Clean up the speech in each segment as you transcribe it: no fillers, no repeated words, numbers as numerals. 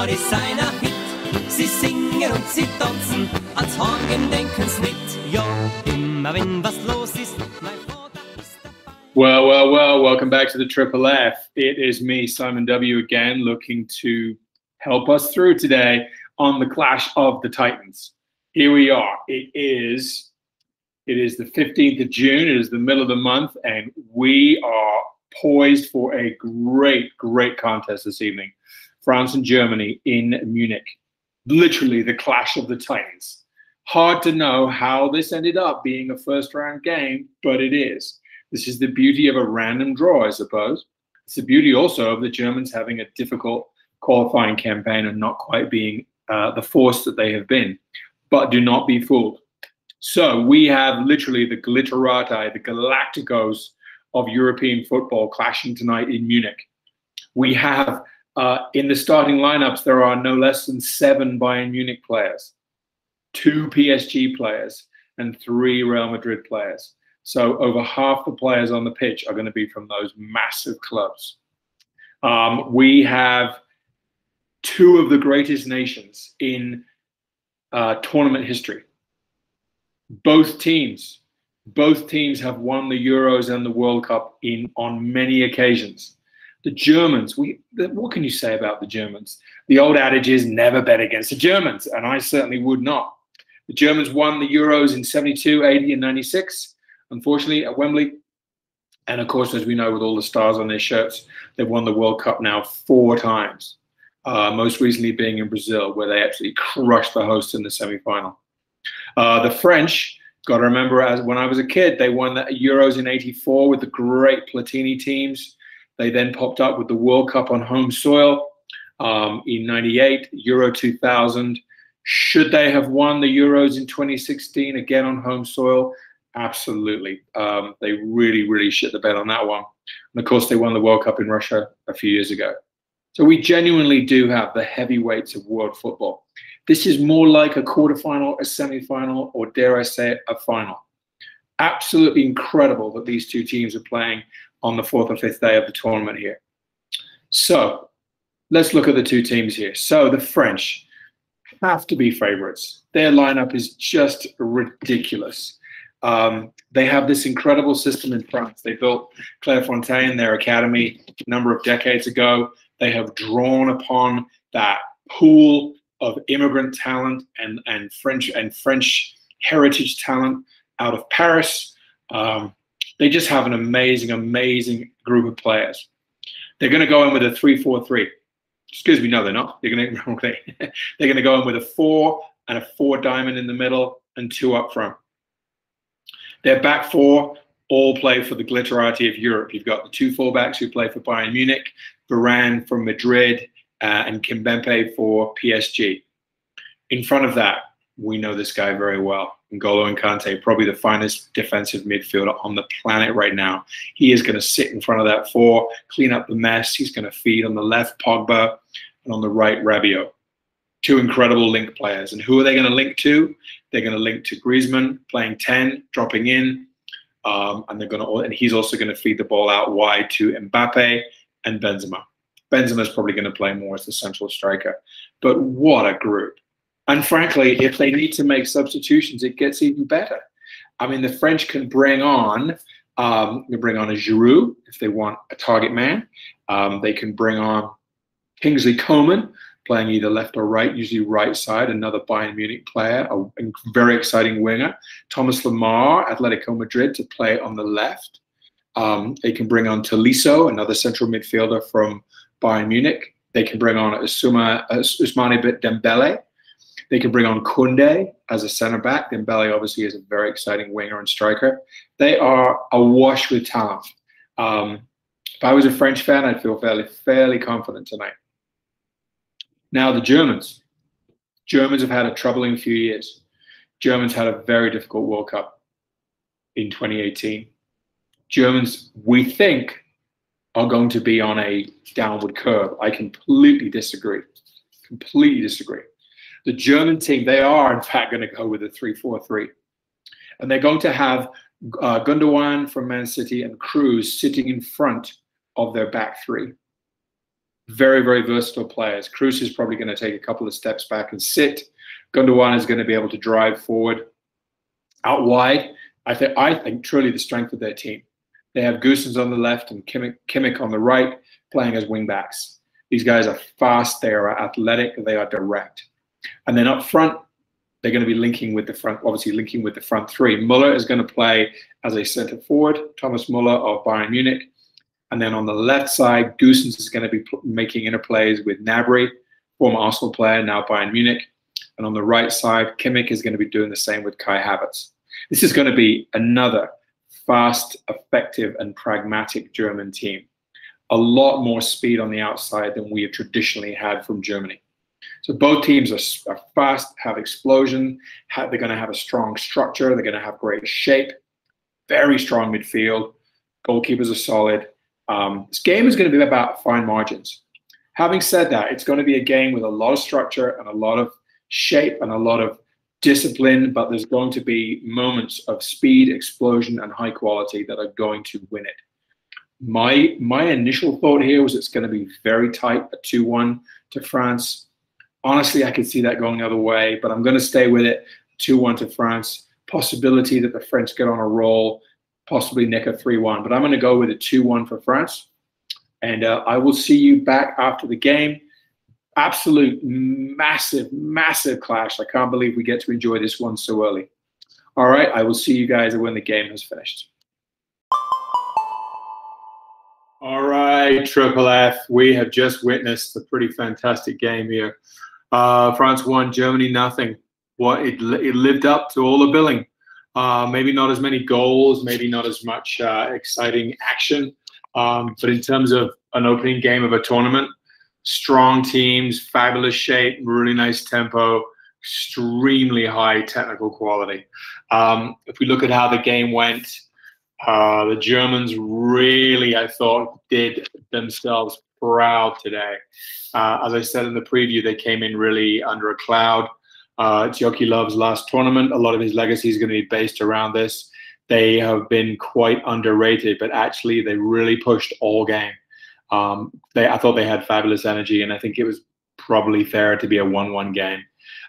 Die seiner Hit. Sie singen und sie tanzen, ans Horn denken's nicht. Ja, immer wenn was los ist, mein Vater ist dabei. Well, welcome back to the Triple F. It is me, Simon W. again, looking to help us through today on the Clash of the Titans. Here we are. It is the 15th of June. It is the middle of the month, and we are poised for a great contest this evening. France and Germany in Munich. Literally the clash of the Titans. Hard to know how this ended up being a first-round game, but it is. This is the beauty of a random draw, I suppose. It's the beauty also of the Germans having a difficult qualifying campaign and not quite being the force that they have been. But do not be fooled. So we have literally the glitterati, the Galacticos of European football clashing tonight in Munich. We have in the starting lineups, there are no less than 7 Bayern Munich players, 2 PSG players, and 3 Real Madrid players. So over half the players on the pitch are going to be from those massive clubs. We have 2 of the greatest nations in tournament history. Both teams have won the Euros and the World Cup on many occasions. The Germans, what can you say about the Germans? The old adage is never bet against the Germans, and I certainly would not. The Germans won the Euros in 72, 80, and 96, unfortunately, at Wembley. And of course, as we know, with all the stars on their shirts, they've won the World Cup now 4 times, most recently being in Brazil, where they actually crushed the hosts in the semi-final. The French, got to remember, as when I was a kid, they won the Euros in 84 with the great Platini teams. They then popped up with the World Cup on home soil in 98, Euro 2000. Should they have won the Euros in 2016 again on home soil? Absolutely. They really shit the bed on that one. And of course, they won the World Cup in Russia a few years ago. So we genuinely do have the heavyweights of world football. This is more like a quarterfinal, a semi-final, or dare I say it, a final. Absolutely incredible that these 2 teams are playing on the 4th or 5th day of the tournament here. So let's look at the 2 teams here. So the French have to be favorites. Their lineup is just ridiculous. They have this incredible system in France. They built Clairefontaine, their academy, a number of decades ago. They have drawn upon that pool of immigrant talent and French heritage talent out of Paris. They just have an amazing group of players. They're going to go in with a 3-4-3. Excuse me, no, they're not. They're going to go in with a 4 and a 4 diamond in the middle and 2 up front. Their back 4 all play for the glitterati of Europe. You've got the 2 fullbacks who play for Bayern Munich, Varane from Madrid, and Kimpembe for PSG. In front of that, we know this guy very well. N'Golo Kante, probably the finest defensive midfielder on the planet right now. He is going to sit in front of that 4, clean up the mess. He's going to feed on the left, Pogba, and on the right, Rabiot. 2 incredible link players. And who are they going to link to? They're going to link to Griezmann, playing 10, dropping in. And he's also going to feed the ball out wide to Mbappe and Benzema. Benzema's probably going to play more as the central striker. But what a group. And frankly, if they need to make substitutions, it gets even better. I mean, the French can bring on a Giroud if they want a target man. They can bring on Kingsley Coman, playing either left or right, usually right side, another Bayern Munich player, a very exciting winger. Thomas Lemar, Atletico Madrid, to play on the left. They can bring on Tolisso, another central midfielder from Bayern Munich. They can bring on Ousmane Dembele. They can bring on Koundé as a centre-back. Dembele obviously is a very exciting winger and striker. They are awash with talent. If I was a French fan, I'd feel fairly confident tonight. Now the Germans. Germans have had a troubling few years. Germans had a very difficult World Cup in 2018. Germans, we think, are going to be on a downward curve. I completely disagree. Completely disagree. The German team, they are, in fact, going to go with a 3-4-3. And they're going to have Gundogan from Man City and Kroos sitting in front of their back three. Very, very versatile players. Kroos is probably going to take a couple of steps back and sit. Gundogan is going to be able to drive forward. Out wide, I think truly the strength of their team. They have Goossens on the left and Kimmich on the right, playing as wing backs. These guys are fast, they are athletic, they are direct. And then up front, they're going to be linking with the front, obviously linking with the front three. Muller is going to play as a centre forward, Thomas Muller of Bayern Munich. And then on the left side, Goossens is going to be making interplays with Gnabry, former Arsenal player, now Bayern Munich. And on the right side, Kimmich is going to be doing the same with Kai Havertz. This is going to be another fast, effective, and pragmatic German team. A lot more speed on the outside than we have traditionally had from Germany. So both teams are fast, have explosion, they're going to have a strong structure, they're going to have great shape, very strong midfield, goalkeepers are solid. This game is going to be about fine margins. Having said that, it's going to be a game with a lot of structure and a lot of shape and a lot of discipline, but there's going to be moments of speed, explosion, and high quality that are going to win it. My initial thought here was it's going to be very tight, a 2-1 to France. Honestly, I could see that going the other way, but I'm going to stay with it. 2-1 to France. Possibility that the French get on a roll, possibly nick a 3-1. But I'm going to go with a 2-1 for France. And I will see you back after the game. Absolute massive, massive clash. I can't believe we get to enjoy this one so early. All right, I will see you guys when the game has finished. All right, Triple F, we have just witnessed a pretty fantastic game here. France won, Germany nothing. It lived up to all the billing. Maybe not as many goals, maybe not as much exciting action. But in terms of an opening game of a tournament, strong teams, fabulous shape, really nice tempo, extremely high technical quality. If we look at how the game went, the Germans really, I thought, did themselves proud today. As I said in the preview, they came in really under a cloud. It's Joachim Löw's last tournament. A lot of his legacy is going to be based around this. They have been quite underrated, but actually they really pushed all game. I thought they had fabulous energy, and I think it was probably fair to be a 1-1 game.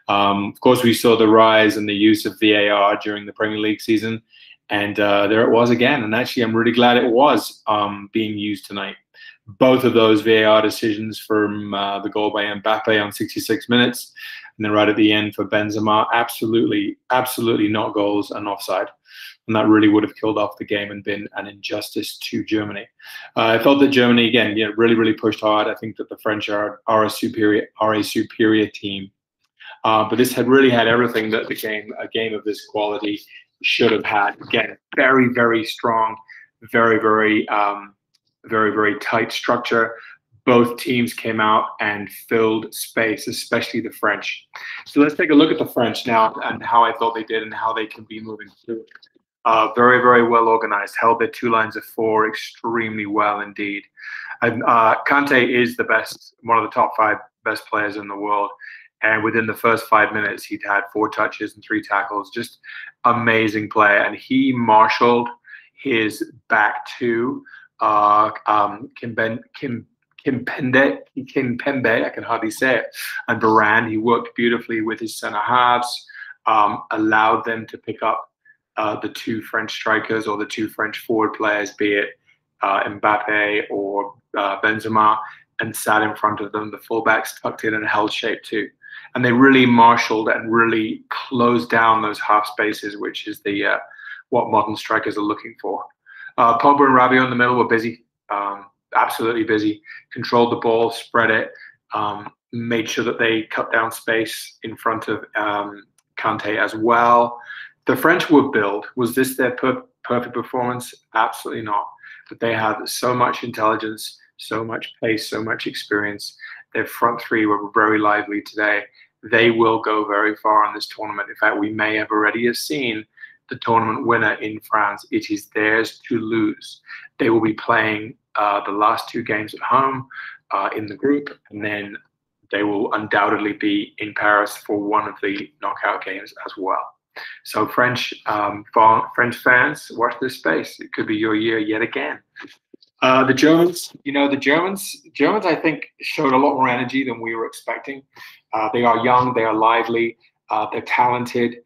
Of course, we saw the rise and the use of VAR during the Premier League season, and there it was again. And actually, I'm really glad it was being used tonight. Both of those VAR decisions from the goal by Mbappe on 66 minutes, and then right at the end for Benzema, absolutely, absolutely not goals and offside. And that really would have killed off the game and been an injustice to Germany. I felt that Germany, again, really, really pushed hard. I think that the French are a superior team. But this had really had everything that a game of this quality should have had. Again, very, very strong, very, very, very tight structure. Both teams came out and filled space, especially the French. So let's take a look at the French now and how I thought they did and how they can be moving through. Very, very well organized, held their two lines of four extremely well indeed. And Kante is the best, one of the top 5 best players in the world. And within the first 5 minutes, he'd had 4 touches and 3 tackles. Just amazing player. And he marshaled his back to Kimpembe, I can hardly say it, and Varane. He worked beautifully with his center halves, allowed them to pick up the 2 French strikers or the 2 French forward players, be it Mbappe or Benzema, and sat in front of them. The fullbacks tucked in and held shape too. And they really marshaled and really closed down those half spaces, which is the what modern strikers are looking for. Pogba and Rabiot in the middle were busy, absolutely busy. Controlled the ball, spread it, made sure that they cut down space in front of Kante as well. The French were billed. Was this their perfect performance? Absolutely not. But they had so much intelligence, so much pace, so much experience. Their front three were very lively today. they will go very far in this tournament. In fact, we may have already seen the tournament winner in France. It is theirs to lose. They will be playing the last 2 games at home in the group, and then they will undoubtedly be in Paris for one of the knockout games as well. So French fans, watch this space. It could be your year yet again. The Germans, the Germans, I think, showed a lot more energy than we were expecting. They are young, they are lively, they're talented.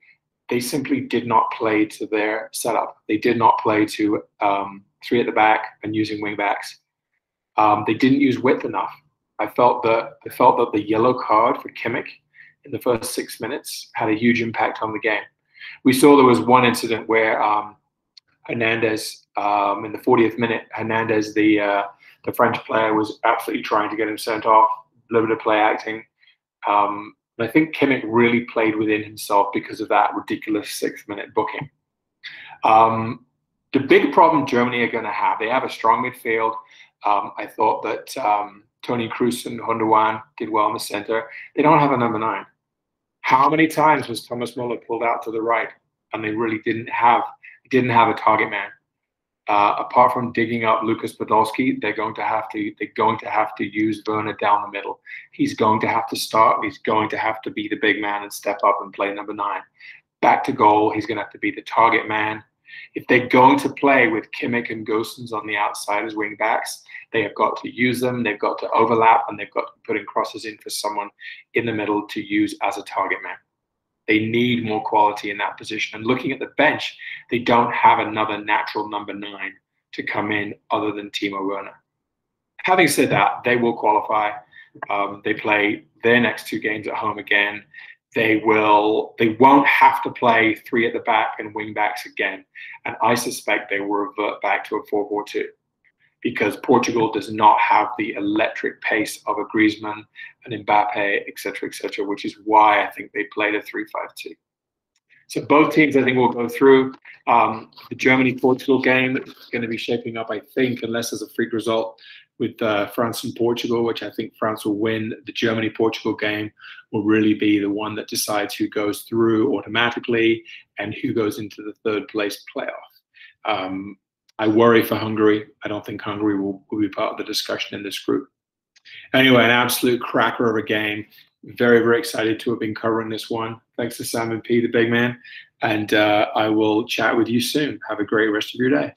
They simply did not play to their setup. They did not play to 3 at the back and using wing backs. They didn't use width enough. I felt that the yellow card for Kimmich in the first 6 minutes had a huge impact on the game. We saw there was one incident where Hernandez, in the 40th minute, Hernandez, the French player, was absolutely trying to get him sent off. A little bit of play acting. I think Kimmich really played within himself because of that ridiculous 6-minute booking. The big problem Germany are going to have, they have a strong midfield. I thought that Toni Kroos and Gundogan did well in the center. They don't have a number 9. How many times was Thomas Muller pulled out to the right, and they really didn't have a target man? Apart from digging up Lucas Podolski, they're going to have to use Werner down the middle. He's going to have to start. He's going to have to be the big man and step up and play number 9. Back to goal, he's going to have to be the target man. If they're going to play with Kimmich and Gosens on the outside as wing backs, they have got to use them. They've got to overlap, and they've got to put in crosses in for someone in the middle to use as a target man. They need more quality in that position. And looking at the bench, they don't have another natural number 9 to come in other than Timo Werner. Having said that, they will qualify. They play their next 2 games at home again. They won't have to play 3 at the back and wing backs again. And I suspect they will revert back to a 4-4-2 because Portugal does not have the electric pace of a Griezmann, an Mbappe, etc., which is why I think they played a 3-5-2. So both teams, I think, will go through. The Germany-Portugal game is going to be shaping up, I think, unless there's a freak result, with France and Portugal, which I think France will win. The Germany-Portugal game will really be the one that decides who goes through automatically and who goes into the 3rd place playoff. I worry for Hungary. I don't think Hungary will be part of the discussion in this group. Anyway, an absolute cracker of a game. Very, very excited to have been covering this one. Thanks to Simon P., the big man. And I will chat with you soon. Have a great rest of your day.